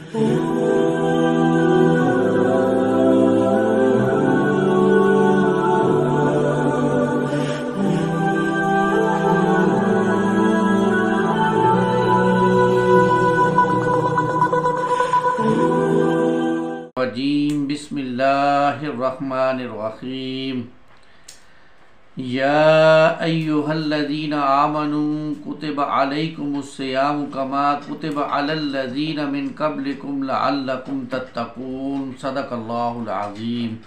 रजीम बिस्मिल्लाहिर्रहमानिर्रहीम या अय्युहल्लज़ीना आमनू कुतिबा अलैकुमुस्सियामु कमा कुतिबा अलल्लज़ीना मिन क़ब्लिकुम लअल्लकुम तत्तक़ून। सदक़ल्लाहुल अज़ीम।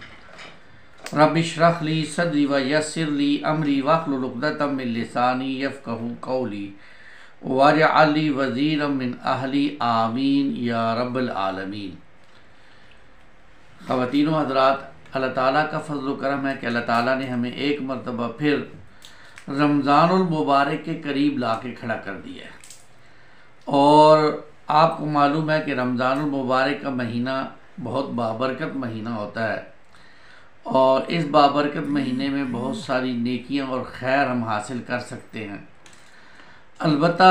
रब्बिश्रह ली सदरी व यस्सिर ली अमरी वहलुल उक़दतम मिन लिसानी यफ़क़हू क़ौली वजअल ली वज़ीरम मिन अहली आमीन या रब्बल आलमीन। ख़वातीनो हज़रात, अल्लाह ताला का फ़ज़्ल करम है कि अल्लाह ताला ने हमें एक मरतबा फिर रमज़ानुल मुबारक के करीब ला के खड़ा कर दिया है। और आपको मालूम है कि रमज़ानुल मुबारक का महीना बहुत बाबरकत महीना होता है और इस बाबरकत महीने में बहुत सारी नेकियां और खैर हम हासिल कर सकते हैं। अलबत्ता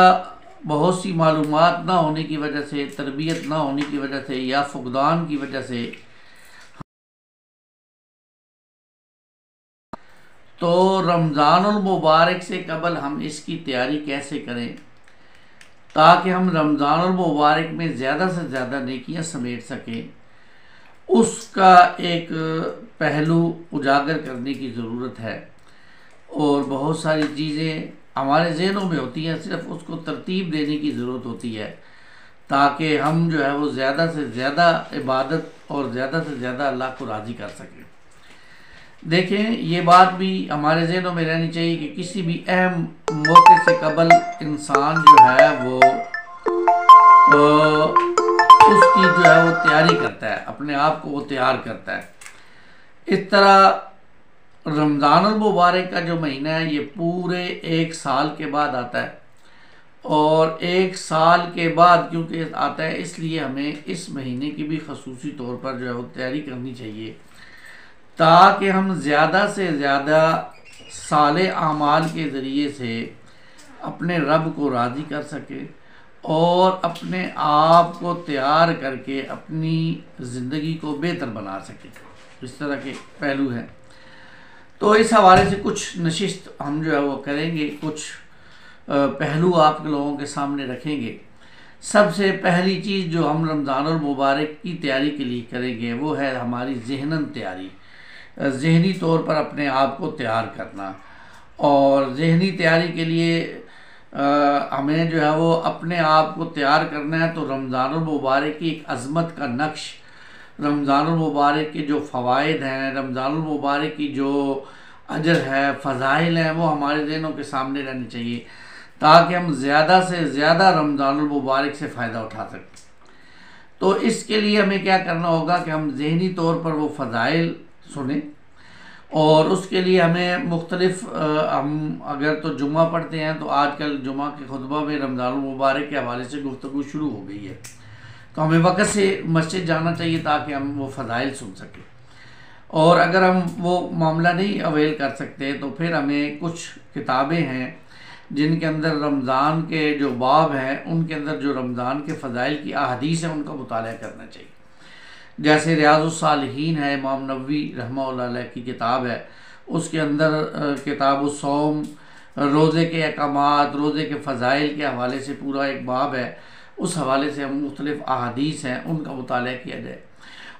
बहुत सी मालूमात ना होने की वजह से, तरबियत ना होने की वजह से या फुक़दान की वजह से तो रमज़ानुल मुबारक से कबल हम इसकी तैयारी कैसे करें ताकि हम रमज़ानुल मुबारक में ज़्यादा से ज़्यादा नेकियां समेट सकें, उसका एक पहलू उजागर करने की ज़रूरत है। और बहुत सारी चीज़ें हमारे ज़हनों में होती हैं, सिर्फ उसको तरतीब देने की ज़रूरत होती है ताकि हम जो है वो ज़्यादा से ज़्यादा इबादत और ज़्यादा से ज़्यादा अल्लाह को राज़ी कर सकें। देखें, ये बात भी हमारे ज़हनों में रहनी चाहिए कि किसी भी अहम मौके से कबल इंसान जो है वो उसकी जो है वो तैयारी करता है, अपने आप को वो तैयार करता है। इस तरह रमज़ानुल मुबारक का जो महीना है ये पूरे एक साल के बाद आता है और एक साल के बाद क्योंकि आता है इसलिए हमें इस महीने की भी ख़ुसूसी तौर पर जो है वो तैयारी करनी चाहिए ताकि हम ज़्यादा से ज़्यादा साले आमाल के ज़रिए से अपने रब को राज़ी कर सके और अपने आप को तैयार करके अपनी ज़िंदगी को बेहतर बना सके। इस तरह के पहलू हैं। तो इस हवाले से कुछ नशिस्त हम जो है वो करेंगे, कुछ पहलू आप लोगों के सामने रखेंगे। सबसे पहली चीज़ जो हम रमज़ानुल मुबारक की तैयारी के लिए करेंगे वो है हमारी ज़हनन तैयारी, ज़हनी तौर पर अपने आप को तैयार करना। और ज़हनी तैयारी के लिए हमें जो है वो अपने आप को तैयार करना है तो रमज़ानुल मुबारक की एक अज़मत का नक्श, रमज़ानुल मुबारक के जो फ़वाइद हैं, रमज़ानुल मुबारक की जो अजर है, फ़ज़ाइल हैं, वो हमारे ज़हनों के सामने रहनी चाहिए ताकि हम ज़्यादा से ज़्यादा रमज़ानुल मुबारक से फ़ायदा उठा सकें। तो इसके लिए हमें क्या करना होगा कि हम ज़हनी तौर पर वो फ़ज़ाइल सुने और उसके लिए हमें मुख्तलिफ हम अगर तो जुम्मा पढ़ते हैं तो आजकल जुम्मा के खुतबा में रमज़ानुल मुबारक के हवाले से गुफ्तगू शुरू हो गई है, तो हमें वक़्त से मस्जिद जाना चाहिए ताकि हम वो फ़ज़ाइल सुन सकें। और अगर हम वो मामला नहीं अवेल कर सकते तो फिर हमें कुछ किताबें हैं जिनके अंदर रमज़ान के जो बाब हैं उनके अंदर जो रमज़ान के फ़ज़ाइल की अहादीस है उनका मुताला करना चाहिए। जैसे रियाज़ुस्सालिहीन है, इमाम नववी रहमतुल्लाह अलैह की किताब है, उसके अंदर किताबुस्सौम, रोज़े के अहकामात, रोज़े के फ़ज़ाइल के हवाले से पूरा एक बाब है। उस हवाले से हम मुख्तलिफ़ अहादीस हैं उनका मुताला किया जाए।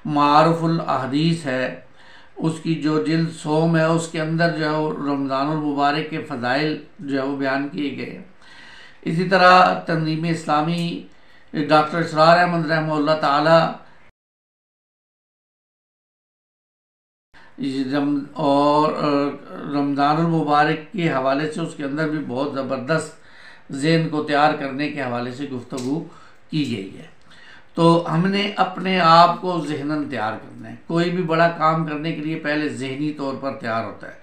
मारुफ़ुल अहादीस है, उसकी जो जिल्द सोम है उसके अंदर जो है वो रमज़ानुल मुबारक के फ़ज़ाइल जो है वो बयान किए गए हैं। इसी तरह तंज़ीम इस्लामी डॉक्टर इसरार अहमद रहमतुल्लाह ताला और रमज़ानुल मुबारक के हवाले से उसके अंदर भी बहुत ज़बरदस्त ज़हन को तैयार करने के हवाले से गुफ्तगू की गई है। तो हमने अपने आप को ज़हनन तैयार करना है। कोई भी बड़ा काम करने के लिए पहले ज़हनी तौर पर तैयार होता है,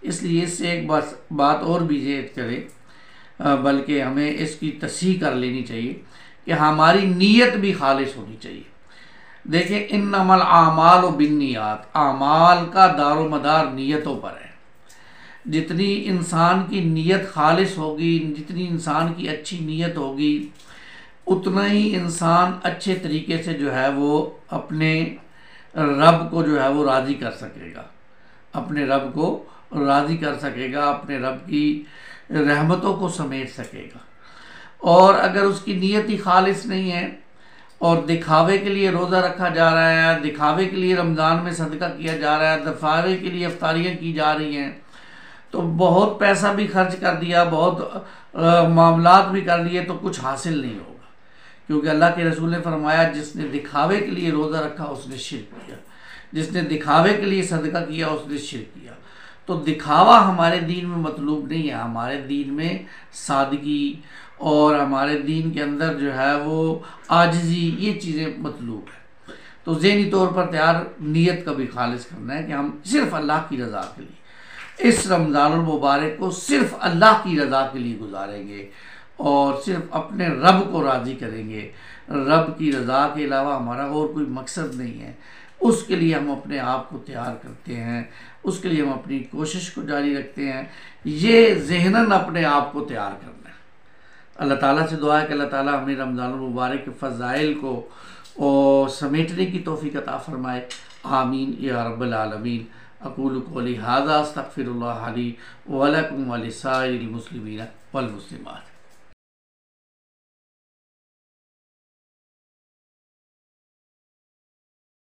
इसलिए इससे एक बात और भी ज़ेद करें बल्कि हमें इसकी तस्हीह कर लेनी चाहिए कि हमारी नीयत भी खालिस होनी चाहिए। देखिए, इन्नमल आमाल बिन्नियात, आमाल का दारो मदार नीयतों पर है। जितनी इंसान की नीयत खालिस होगी, जितनी इंसान की अच्छी नीयत होगी, उतना ही इंसान अच्छे तरीके से जो है वो अपने रब को जो है वो राज़ी कर सकेगा, अपने रब को राज़ी कर सकेगा, अपने रब की रहमतों को समेट सकेगा। और अगर उसकी नीयत ही खालिस नहीं है और दिखावे के लिए रोज़ा रखा जा रहा है, दिखावे के लिए रमज़ान में सदका किया जा रहा है, दिखावे के लिए इफ्तारियाँ की जा रही हैं, तो बहुत पैसा भी खर्च कर दिया, बहुत मामलात भी कर लिए, तो कुछ हासिल नहीं होगा। क्योंकि अल्लाह के रसूल ने फरमाया, जिसने दिखावे के लिए रोज़ा रखा उसने शिर्क किया, जिसने दिखावे के लिए सदका किया उसने शिर्क किया। तो दिखावा हमारे दीन में मतलूब नहीं है। हमारे दीन में सादगी और हमारे दीन के अंदर जो है वो आजिज़ी, ये चीज़ें मतलूब है। तो ज़हनी तौर पर तैयार नीयत का भी खालिस करना है कि हम सिर्फ़ अल्लाह की रज़ा के लिए इस रमज़ानुल मुबारक को सिर्फ़ अल्लाह की रज़ा के लिए गुजारेंगे और सिर्फ़ अपने रब को राज़ी करेंगे। रब की रज़ा के अलावा हमारा और कोई मकसद नहीं है। उसके लिए हम अपने आप को तैयार करते हैं, उसके लिए हम अपनी कोशिश को जारी रखते हैं। ये ज़हनन अपने आप को तैयार करना है। अल्लाह ताला से दुआ है कि अल्लाह ताला हमें रमज़ानुल मुबारक के फ़ज़ाइल को और समेटने की तौफ़ीक़ अता फ़रमाए। आमीन या रब्बल आलमीन। अक़ूलु क़ौली हाज़ा अस्तग़फ़िरुल्लाह ली व लकुम व लिसाइरिल मुस्लिमीन वल मुस्लिमात।